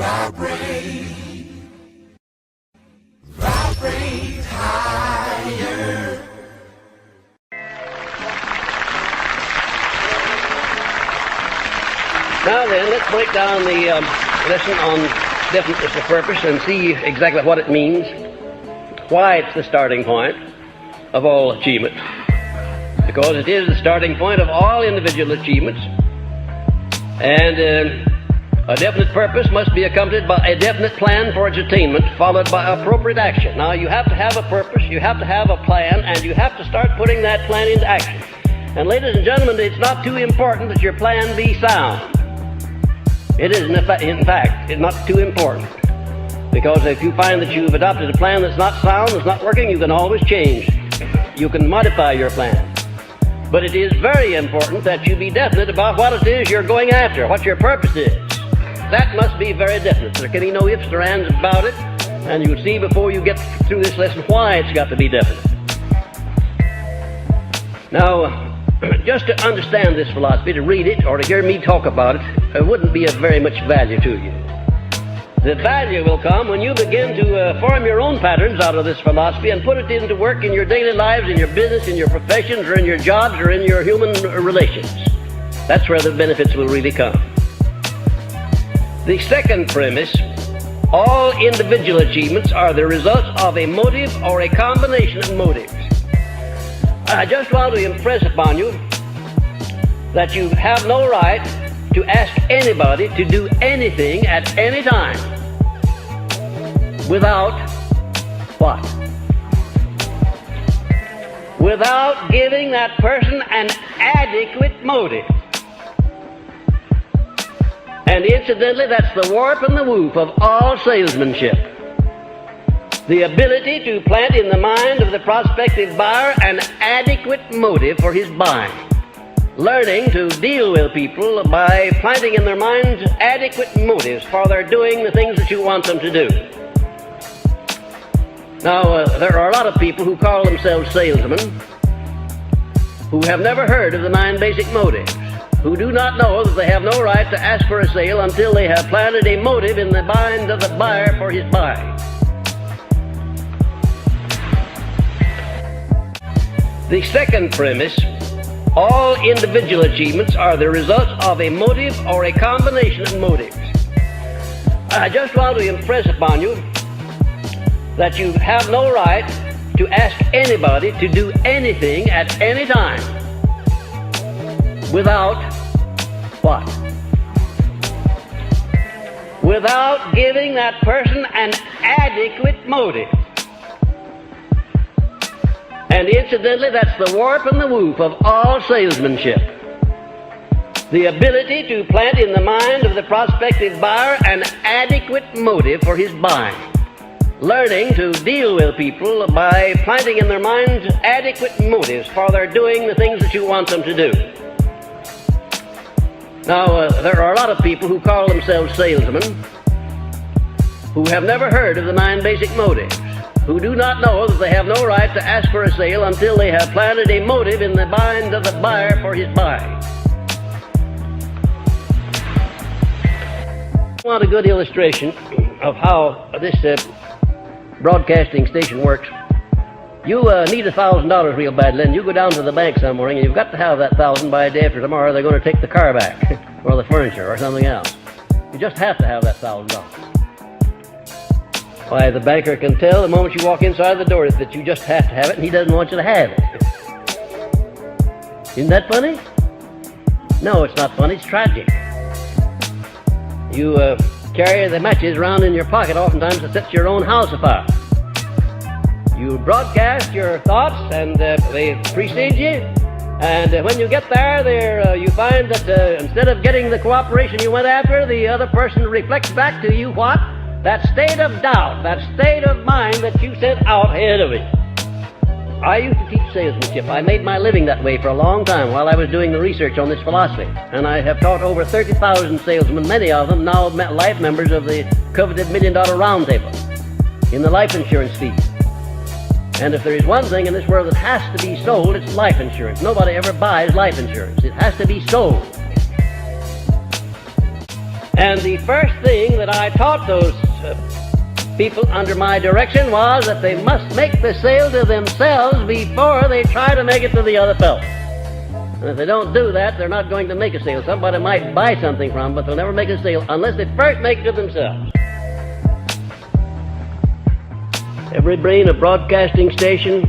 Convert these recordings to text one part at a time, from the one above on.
Vibrate, vibrate higher. Now then, let's break down the lesson on definiteness of purpose and see exactly what it means, why it's the starting point of all achievement. Because it is the starting point of all individual achievements, and a definite purpose must be accompanied by a definite plan for its attainment, followed by appropriate action. Now, you have to have a purpose, you have to have a plan, and you have to start putting that plan into action. And ladies and gentlemen, it's not too important that your plan be sound. It is, in fact, it's not too important. Because if you find that you've adopted a plan that's not sound, that's not working, you can always change. You can modify your plan. But it is very important that you be definite about what it is you're going after, what your purpose is. That must be very definite. There can be no ifs or ands about it, and you'll see before you get through this lesson why it's got to be definite. Now, just to understand this philosophy, to read it or to hear me talk about it, wouldn't be of very much value to you. The value will come when you begin to form your own patterns out of this philosophy and put it into work in your daily lives, in your business, in your professions, or in your jobs, or in your human relations. That's where the benefits will really come. The second premise, all individual achievements are the results of a motive or a combination of motives. I just want to impress upon you that you have no right to ask anybody to do anything at any time without what? Without giving that person an adequate motive. And incidentally, that's the warp and the woof of all salesmanship. The ability to plant in the mind of the prospective buyer an adequate motive for his buying. Learning to deal with people by planting in their minds adequate motives for their doing the things that you want them to do. Now, there are a lot of people who call themselves salesmen who have never heard of the 9 basic motives, who do not know that they have no right to ask for a sale until they have planted a motive in the mind of the buyer for his buying. The second premise, all individual achievements are the results of a motive or a combination of motives. I just want to impress upon you that you have no right to ask anybody to do anything at any time without what? Without giving that person an adequate motive. And incidentally, that's the warp and the woof of all salesmanship. The ability to plant in the mind of the prospective buyer an adequate motive for his buying. Learning to deal with people by planting in their minds adequate motives for their doing the things that you want them to do. Now, there are a lot of people who call themselves salesmen who have never heard of the 9 basic motives, who do not know that they have no right to ask for a sale until they have planted a motive in the mind of the buyer for his buying. I want a good illustration of how this broadcasting station works. You need $1,000 real badly, and you go down to the bank some morning, and you've got to have that 1,000 by day after tomorrow. They're going to take the car back, or the furniture, or something else. You just have to have that $1,000. Why, the banker can tell the moment you walk inside the door that you just have to have it, and he doesn't want you to have it. Isn't that funny? No, it's not funny. It's tragic. You carry the matches around in your pocket oftentimes to set your own house afire. You broadcast your thoughts, and they precede you. And when you get there, you find that instead of getting the cooperation you went after, the other person reflects back to you what? That state of doubt, that state of mind that you sent out ahead of it. I used to teach salesmanship. I made my living that way for a long time while I was doing the research on this philosophy. And I have taught over 30,000 salesmen, many of them now life members of the coveted $1 Million Roundtable in the life insurance field. And if there is one thing in this world that has to be sold, it's life insurance. Nobody ever buys life insurance. It has to be sold. And the first thing that I taught those people under my direction was that they must make the sale to themselves before they try to make it to the other fellow. And if they don't do that, they're not going to make a sale. Somebody might buy something from them, but they'll never make a sale unless they first make it to themselves. Every brain a broadcasting station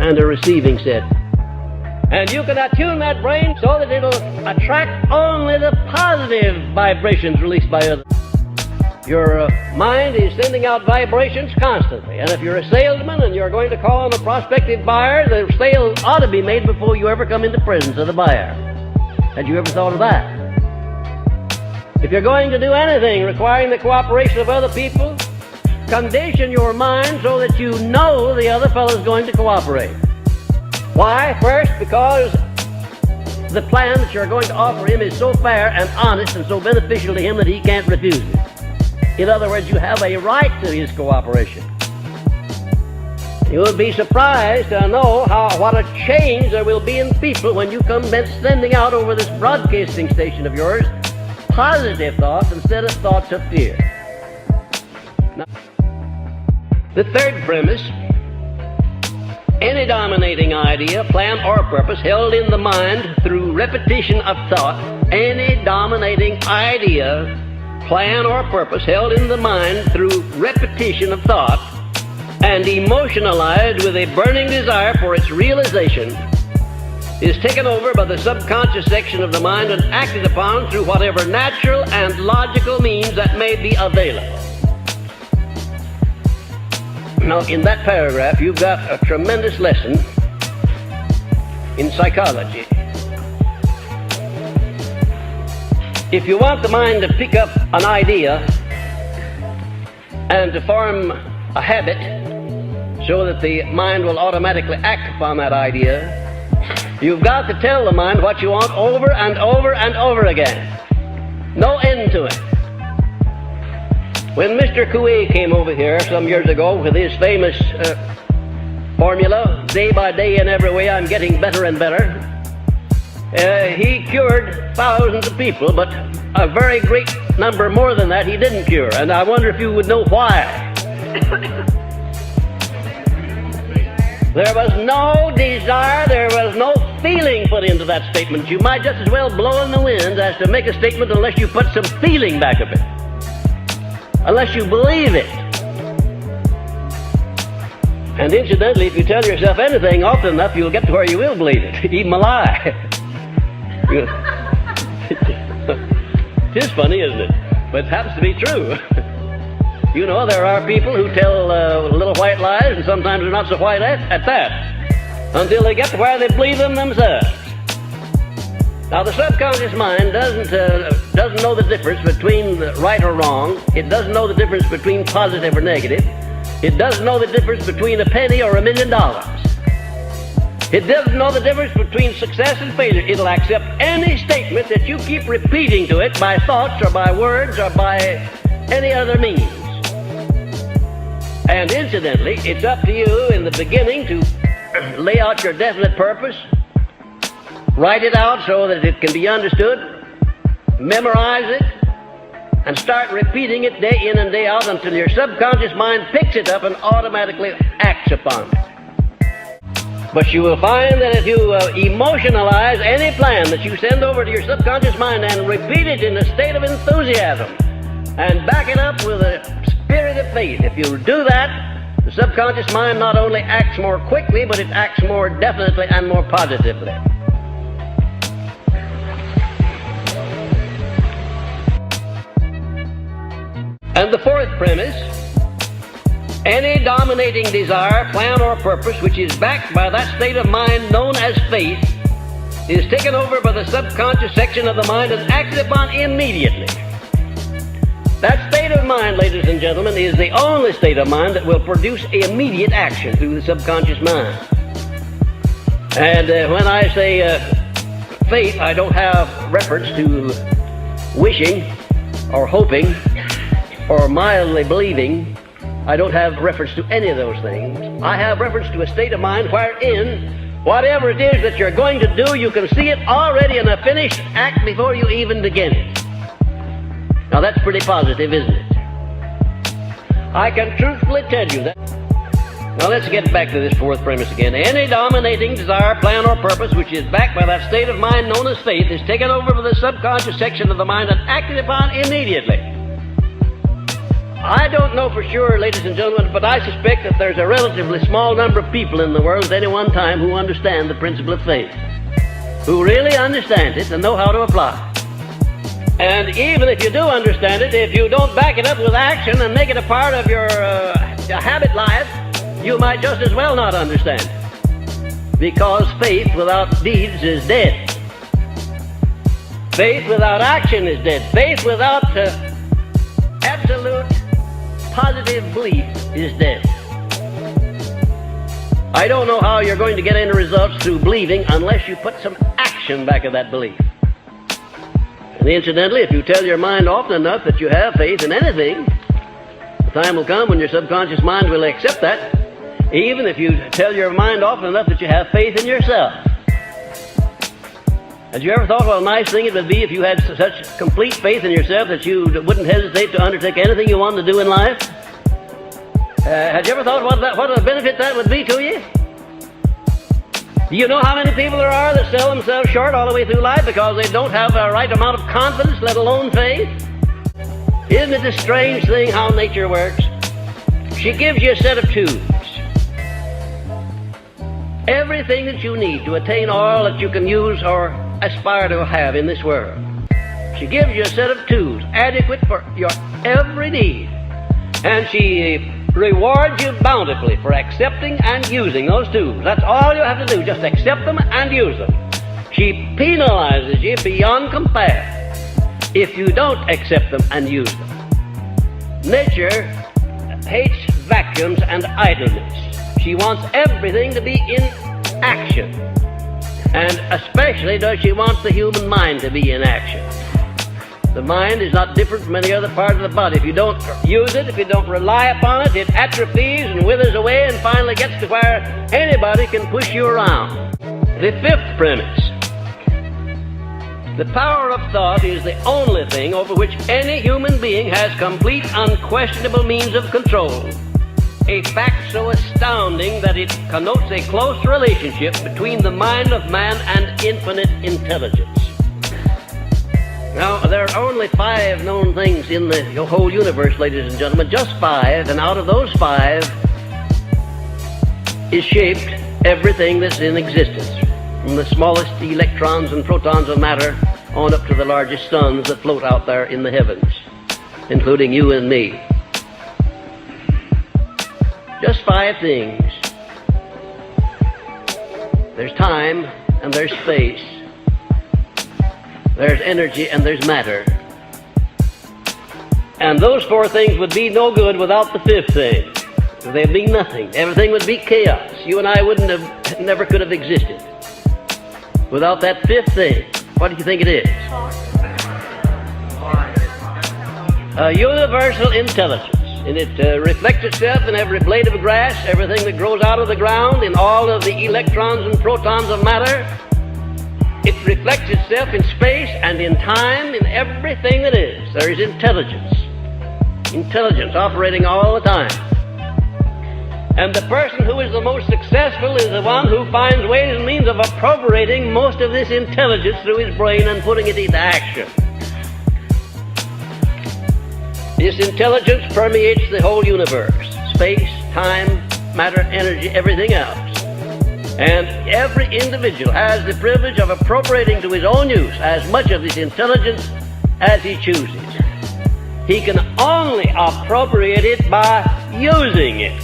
and a receiving set. And you can attune that brain so that it'll attract only the positive vibrations released by others. Your mind is sending out vibrations constantly. And if you're a salesman and you're going to call on a prospective buyer, the sale ought to be made before you ever come into presence of the buyer. Had you ever thought of that? If you're going to do anything requiring the cooperation of other people, condition your mind so that you know the other fellow's going to cooperate. Why? First, because the plan that you're going to offer him is so fair and honest and so beneficial to him that he can't refuse it. In other words, you have a right to his cooperation. You will be surprised to know what a change there will be in people when you commence sending out over this broadcasting station of yours positive thoughts instead of thoughts of fear. Now, the third premise: any dominating idea, plan, or purpose held in the mind through repetition of thought, any dominating idea, plan, or purpose held in the mind through repetition of thought and emotionalized with a burning desire for its realization is taken over by the subconscious section of the mind and acted upon through whatever natural and logical means that may be available. Now, in that paragraph, you've got a tremendous lesson in psychology. If you want the mind to pick up an idea and to form a habit so that the mind will automatically act upon that idea, you've got to tell the mind what you want over and over and over again. No end to it. When Mr. Coué came over here some years ago with his famous formula, day by day in every way I'm getting better and better, he cured thousands of people, but a very great number more than that he didn't cure. And I wonder if you would know why. There was no desire, there was no feeling put into that statement. You might just as well blow in the wind as to make a statement unless you put some feeling back of it. Unless you believe it. And incidentally, if you tell yourself anything often enough, you'll get to where you will believe it, even a lie. It is funny, isn't it? But it happens to be true. You know, there are people who tell little white lies, and sometimes they're not so white at that, until they get to where they believe them themselves. Now, the subconscious mind doesn't know the difference between right or wrong. It doesn't know the difference between positive or negative. It doesn't know the difference between a penny or $1 million. It doesn't know the difference between success and failure. It'll accept any statement that you keep repeating to it by thoughts or by words or by any other means. And incidentally, it's up to you in the beginning to lay out your definite purpose, write it out so that it can be understood, memorize it, and start repeating it day in and day out until your subconscious mind picks it up and automatically acts upon it. But you will find that if you emotionalize any plan that you send over to your subconscious mind and repeat it in a state of enthusiasm and back it up with a spirit of faith, if you do that, the subconscious mind not only acts more quickly, but it acts more definitely and more positively. And the fourth premise: any dominating desire, plan, or purpose which is backed by that state of mind known as faith is taken over by the subconscious section of the mind and acted upon immediately. That state of mind, ladies and gentlemen, is the only state of mind that will produce immediate action through the subconscious mind. And when I say faith, I don't have reference to wishing or hoping or mildly believing. I don't have reference to any of those things. I have reference to a state of mind wherein whatever it is that you're going to do, you can see it already in a finished act before you even begin it. Now that's pretty positive, isn't it? I can truthfully tell you that. Now let's get back to this fourth premise again. Any dominating desire, plan, or purpose which is backed by that state of mind known as faith is taken over by the subconscious section of the mind and acted upon immediately. I don't know for sure, ladies and gentlemen, but I suspect that there's a relatively small number of people in the world at any one time who understand the principle of faith, who really understand it and know how to apply it. And even if you do understand it, if you don't back it up with action and make it a part of your habit life, you might just as well not understand it. Because faith without deeds is dead. Faith without action is dead. Faith without absolute positive belief is dead. I don't know how you're going to get any results through believing unless you put some action back of that belief. And incidentally, if you tell your mind often enough that you have faith in anything, the time will come when your subconscious mind will accept that. Even if you tell your mind often enough that you have faith in yourself. Had you ever thought what a nice thing it would be if you had such complete faith in yourself that you wouldn't hesitate to undertake anything you wanted to do in life? Had you ever thought what a benefit that would be to you? Do you know how many people there are that sell themselves short all the way through life because they don't have the right amount of confidence, let alone faith? Isn't it a strange thing how nature works? She gives you a set of tubes. Everything that you need to attain all that you can use or aspire to have in this world. She gives you a set of tools adequate for your every need. And she rewards you bountifully for accepting and using those tools. That's all you have to do, just accept them and use them. She penalizes you beyond compare if you don't accept them and use them. Nature hates vacuums and idleness. She wants everything to be in action. And especially does she want the human mind to be in action. The mind is not different from any other part of the body. If you don't use it, if you don't rely upon it, it atrophies and withers away and finally gets to where anybody can push you around. The fifth premise. The power of thought is the only thing over which any human being has complete, unquestionable means of control. A fact so astounding that it connotes a close relationship between the mind of man and infinite intelligence. Now, there are only 5 known things in the whole universe, ladies and gentlemen, just 5, and out of those 5 is shaped everything that's in existence, from the smallest electrons and protons of matter on up to the largest suns that float out there in the heavens, including you and me. Just 5 things. There's time and there's space. There's energy and there's matter. And those 4 things would be no good without the 5th thing. They'd be nothing. Everything would be chaos. You and I never could have existed without that 5th thing. What do you think it is? A universal intelligence. And it reflects itself in every blade of grass, everything that grows out of the ground, in all of the electrons and protons of matter. It reflects itself in space and in time, in everything that is. There is intelligence. Intelligence operating all the time. And the person who is the most successful is the one who finds ways and means of appropriating most of this intelligence through his brain and putting it into action. This intelligence permeates the whole universe. Space, time, matter, energy, everything else. And every individual has the privilege of appropriating to his own use as much of this intelligence as he chooses. He can only appropriate it by using it.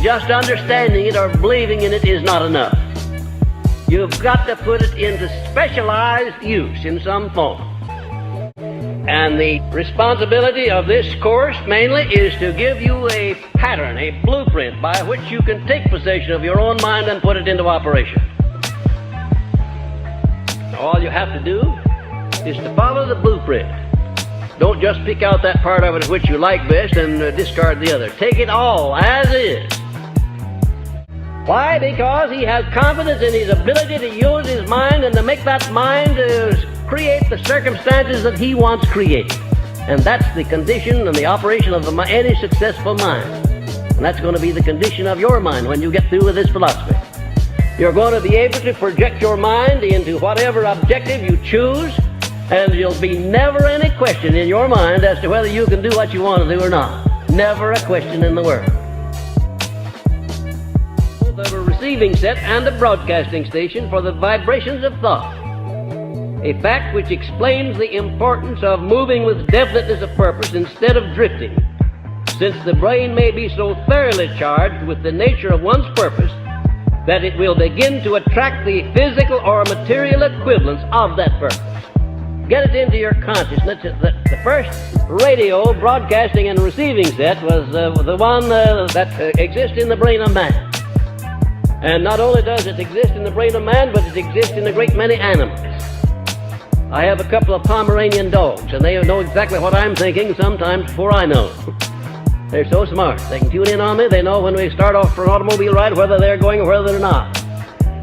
Just understanding it or believing in it is not enough. You've got to put it into specialized use in some form. And the responsibility of this course mainly is to give you a pattern, a blueprint by which you can take possession of your own mind and put it into operation. Now, all you have to do is to follow the blueprint. Don't just pick out that part of it which you like best and discard the other. Take it all as is. Why? Because he has confidence in his ability to use his mind and to make that mind create the circumstances that he wants created. And that's the condition and the operation of any successful mind. And that's going to be the condition of your mind when you get through with this philosophy. You're going to be able to project your mind into whatever objective you choose, and there'll be never any question in your mind as to whether you can do what you want to do or not. Never a question in the world. Both a receiving set and a broadcasting station for the vibrations of thought. A fact which explains the importance of moving with definiteness of purpose instead of drifting, since the brain may be so thoroughly charged with the nature of one's purpose that it will begin to attract the physical or material equivalents of that purpose. Get it into your consciousness that the first radio broadcasting and receiving set was the one that exists in the brain of man. And not only does it exist in the brain of man, but it exists in a great many animals. I have a couple of Pomeranian dogs, and they know exactly what I'm thinking sometimes before I know. They're so smart. They can tune in on me. They know when we start off for an automobile ride whether they're going or whether they're not.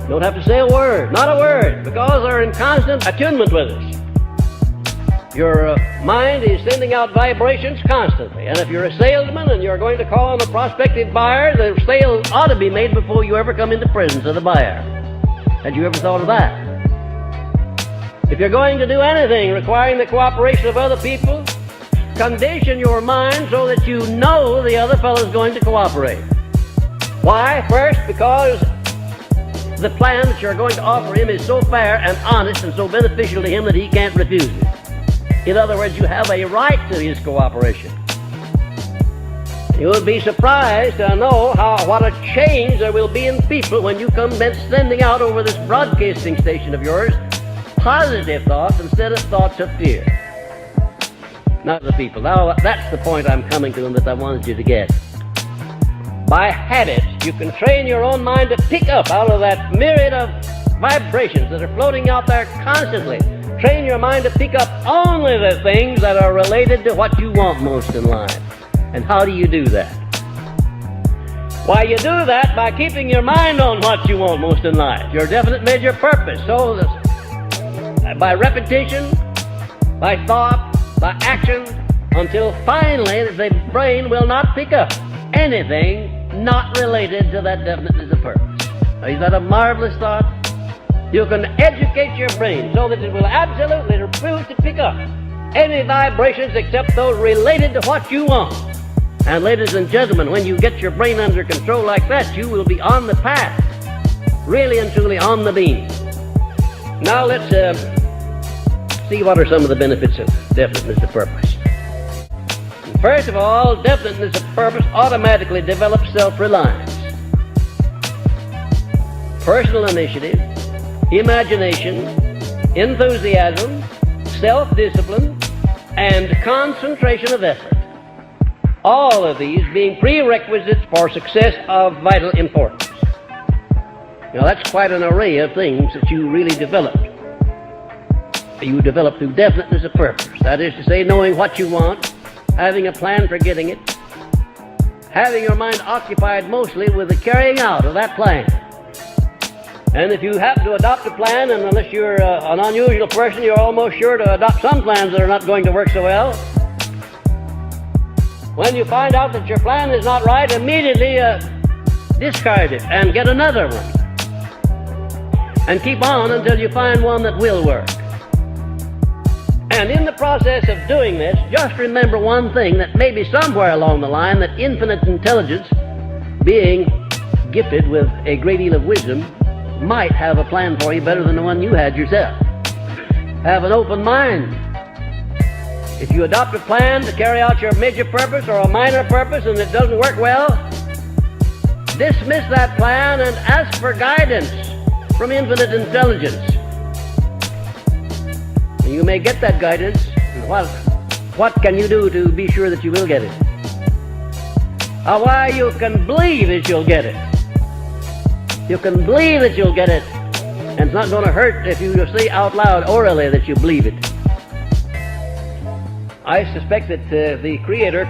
Don't have to say a word, not a word, because they're in constant attunement with us. Your mind is sending out vibrations constantly, and if you're a salesman and you're going to call on a prospective buyer, the sale ought to be made before you ever come into presence of the buyer. Had you ever thought of that? If you're going to do anything requiring the cooperation of other people, condition your mind so that you know the other fellow's going to cooperate. Why? First, because the plan that you're going to offer him is so fair and honest and so beneficial to him that he can't refuse it. In other words, you have a right to his cooperation. You will be surprised to know what a change there will be in people when you come sending out over this broadcasting station of yours positive thoughts instead of thoughts of fear. Not the people. Now, that's the point I'm coming to and that I wanted you to get. By habit, you can train your own mind to pick up out of that myriad of vibrations that are floating out there constantly. Train your mind to pick up only the things that are related to what you want most in life. And how do you do that? Why, you do that by keeping your mind on what you want most in life, your definite major purpose. So, by repetition, by thought, by action, until finally the brain will not pick up anything not related to that definiteness of purpose. Now, is that a marvelous thought? You can educate your brain so that it will absolutely refuse to pick up any vibrations except those related to what you want. And ladies and gentlemen, when you get your brain under control like that, you will be on the path, really and truly on the beam. Now let's see what are some of the benefits of definiteness of purpose. First of all, definiteness of purpose automatically develops self-reliance, personal initiative, imagination, enthusiasm, self-discipline, and concentration of effort. All of these being prerequisites for success of vital importance. Now that's quite an array of things that you really developed. You develop through definiteness of purpose. That is to say, knowing what you want, having a plan for getting it, having your mind occupied mostly with the carrying out of that plan. And if you happen to adopt a plan, and unless you're an unusual person, you're almost sure to adopt some plans that are not going to work so well. When you find out that your plan is not right, immediately discard it and get another one. And keep on until you find one that will work. And in the process of doing this, just remember one thing, that maybe somewhere along the line that infinite intelligence, being gifted with a great deal of wisdom, might have a plan for you better than the one you had yourself. Have an open mind. If you adopt a plan to carry out your major purpose or a minor purpose and it doesn't work well, dismiss that plan and ask for guidance from infinite intelligence. And you may get that guidance. What can you do to be sure that you will get it? Why, you can believe that you'll get it. You can believe that you'll get it, and it's not going to hurt if you say out loud orally that you believe it. I suspect that the Creator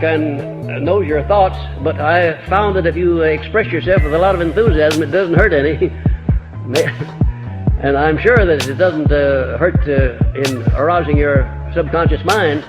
knows your thoughts, but I found that if you express yourself with a lot of enthusiasm, it doesn't hurt any. And I'm sure that it doesn't hurt in arousing your subconscious mind